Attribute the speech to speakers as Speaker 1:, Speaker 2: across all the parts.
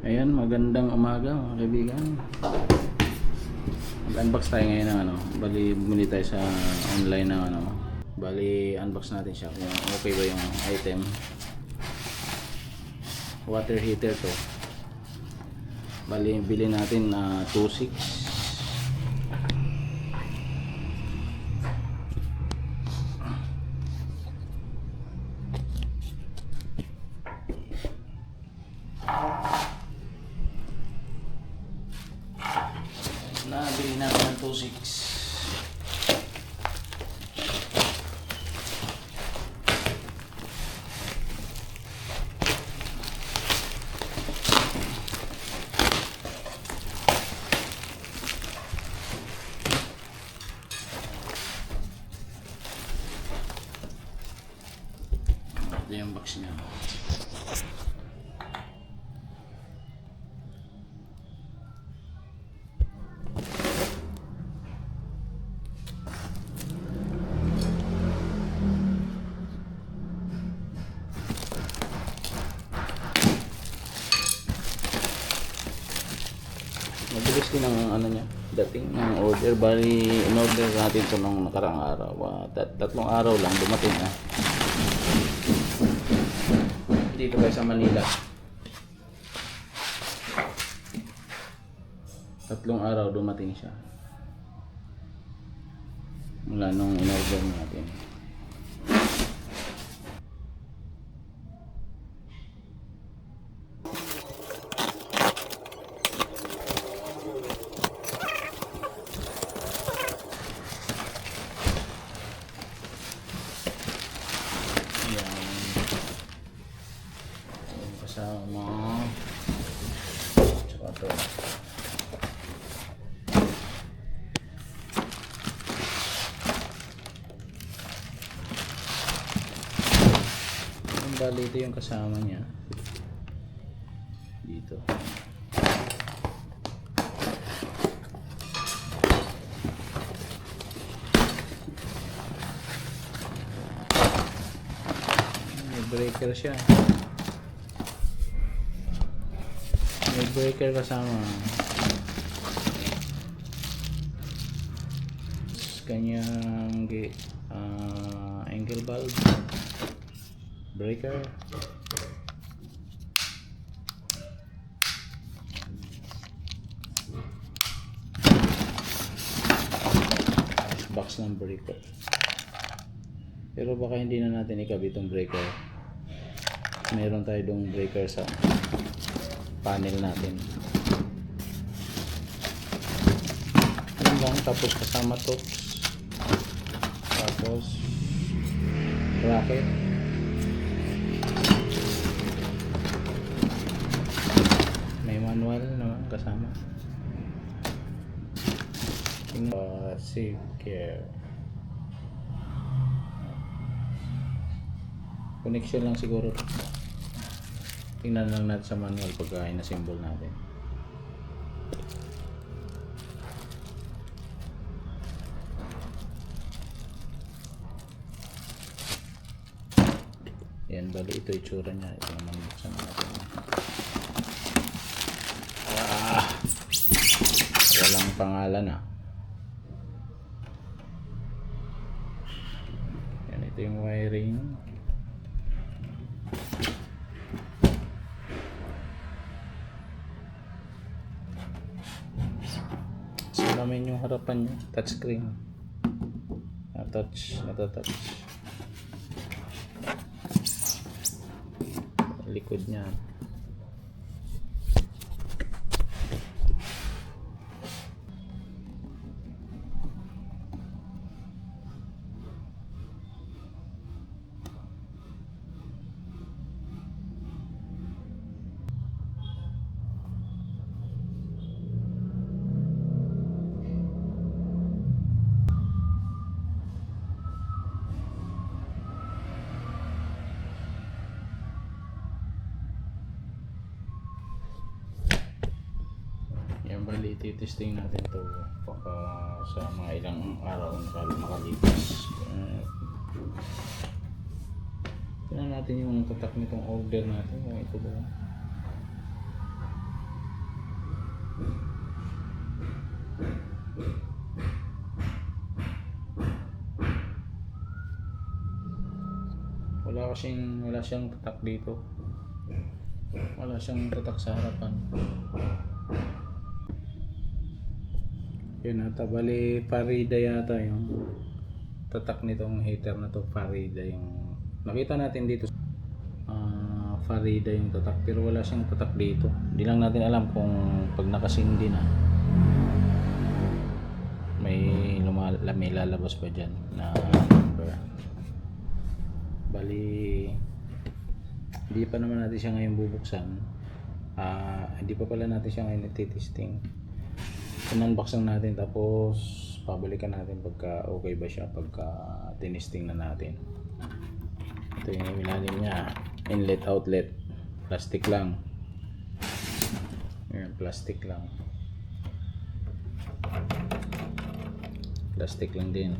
Speaker 1: Ayan, magandang umaga mga kaibigan. Mag-unbox tayo ngayon ng ano. Bali, bumili tayo sa online ng ano. Bali, unbox natin siya kung okay ba yung item. Water heater to. Bali, bili natin na 2.6. Nabili natin ng 2.6. Ito yung box niya. Mabilis din ang ano niya, dating ng order. Bali, in-order natin ito nung nakaraang araw. Tatlong araw lang dumating na. Dito tayo sa Manila. Tatlong araw dumating siya. Mula nung in-order natin. Kasama tsaka ito yung bali ito yung kasama niya dito. May breaker siya. May breaker kasama. Kanyang angle bulb, breaker, box ng breaker. Pero baka hindi na natin ikabit itong breaker. Meron tayo dong breaker sa panel natin. Yan lang, tapos kasama to, tapos bracket, may manual naman kasama. Safe care. Connection lang siguro to. Tingnan lang natin sa manual pagka ina-symbol natin. Yan, bali ito itsura niya. Ito naman sa natin. Walang pangalan ah. Yan, ito yung wiring. Salamin yung harapan niya, touchscreen. Natouch. Likod niya. Yan, bali testing natin to baka sa mga ilang araw makalipas. Tingnan natin yung tatak nitong order natin kung ito ba. wala siyang tatak dito. Wala siyang tatak sa harapan. Yun ata, bali Farida yata yung tatak nitong heater na to. Farida yung nakita natin dito. Farida yung tatak, pero wala siyang tatak dito. Hindi lang natin alam kung pag nakasindi na may lalabas pa dyan na number. Bali hindi pa naman natin siya ngayon bubuksan. Hindi pa pala natin siya ngayon nagtitesting. In-unbox lang natin, tapos pabalikan natin pagka okay ba siya, pagka tinesting na natin. Ito yung ilalim niya, inlet outlet, plastic lang. Ayan, plastic lang. Plastic lang din.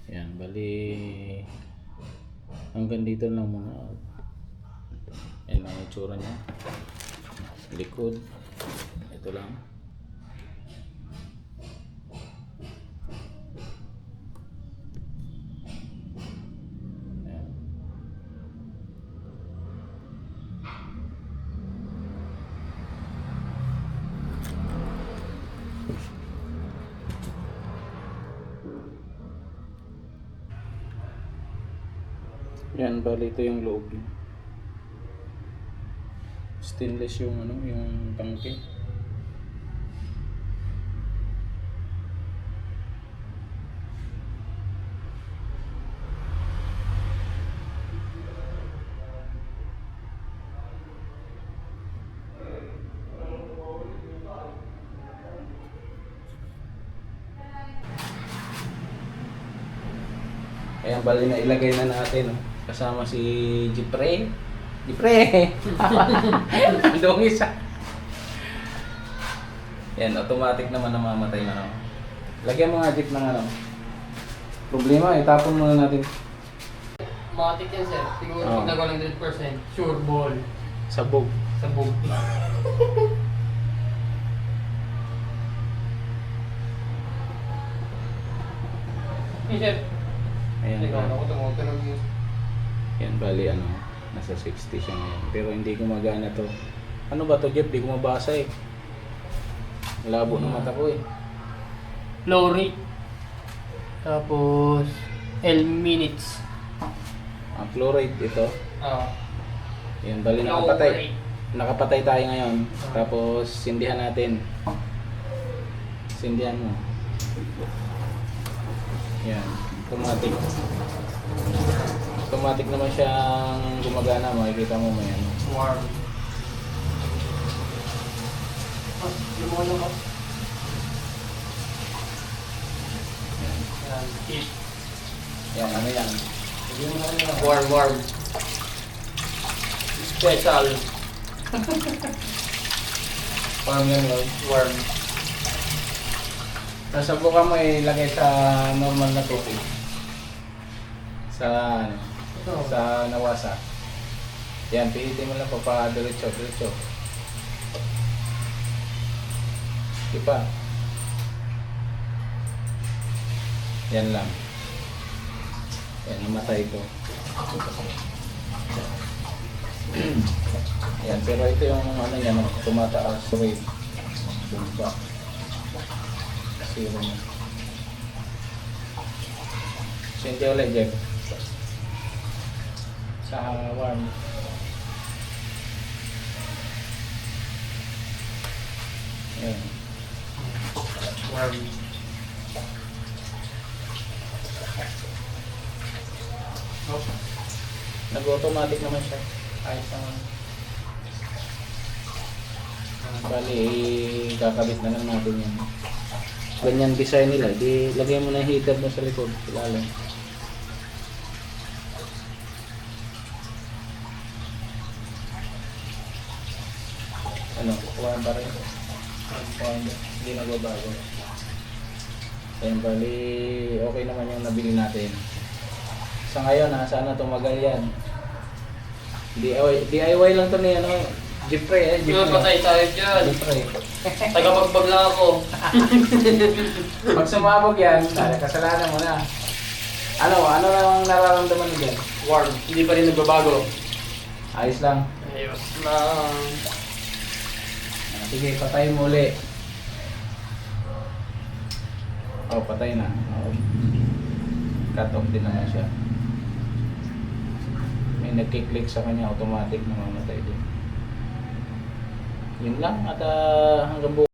Speaker 1: Yan, bali hanggang dito lang muna. Yan ang itsura niya. Likod. Ito lang. Yan. Yan, bali ito yung loob niya. Stainless yung yung tangke. Ayan, bali na ilagay na natin, oh. Kasama si Jipre. Jipre! Andong isa. Yan, automatic naman na mamatay na. Lagyan mo nga Jip ng problema, itapon muna natin.
Speaker 2: Matik yan sir, siguro pag nagawa ng 100%, sure ball.
Speaker 1: Sabog.
Speaker 2: Sabog. Hey sir,
Speaker 1: Ayan,
Speaker 2: ikaw na ako tumutunog yun.
Speaker 1: yan, bali nasa 60 siya ngayon. Pero hindi gumagana to. Ano ba to, Jeff? Di ko mabasa eh. Labo ng mata ko eh.
Speaker 2: Low rate. Tapos, L minutes.
Speaker 1: Ang flow rate ito. Yan, bali
Speaker 2: Low
Speaker 1: nakapatay.
Speaker 2: rate.
Speaker 1: Nakapatay tayo ngayon. Tapos sindihan natin. Sindihan mo. Yan, automatic. Automatic naman siyang gumagana, makikita mo may
Speaker 2: Warm. Lumayan ako. Yan, heat.
Speaker 1: Yan, ano yan?
Speaker 2: Warm. Special.
Speaker 1: Warm yan, Lord.
Speaker 2: Warm.
Speaker 1: Subukan mo ilagay sa normal na tubig. Sa nawasa. Yan, pihitin mo lang pa diretso. Ipa. Yan lang. Yan, namatay ko. Yan, pero ito yung niya, tumataas rate. Bumba. Zero na. Sindi ulit, Jeff. Sa warm. Yan.
Speaker 2: Warm.
Speaker 1: Nag-automatic naman siya. Ayos naman. Bali, kakabit na lang natin yan. Ganyan design nila. Di, lagyan mo na yung heater mo sa likod. Ilalim. Ano? Kuhaan pa rin. Kuhaan. Hindi nagbabago. Ayun, bali, okay naman yung nabili natin. Sa ngayon, sana tumagal yan. DIY lang to ni Jeffrey
Speaker 2: Yun, patay tayo dyan.
Speaker 1: Jeffrey.
Speaker 2: Tagapagbag lang ako.
Speaker 1: Pag sumabog yan, kasalanan mo na. Ano lang nararamdaman mo dyan?
Speaker 2: Warm. Hindi pa rin nagbabago.
Speaker 1: Ayos lang.
Speaker 2: Ayos lang.
Speaker 1: Sige, patay mo uli. Oh, patay na. Oh. Cut off din naman siya. May nagkiklik sa kanya, automatic na mamatay din. Yun lang at hanggang bukas.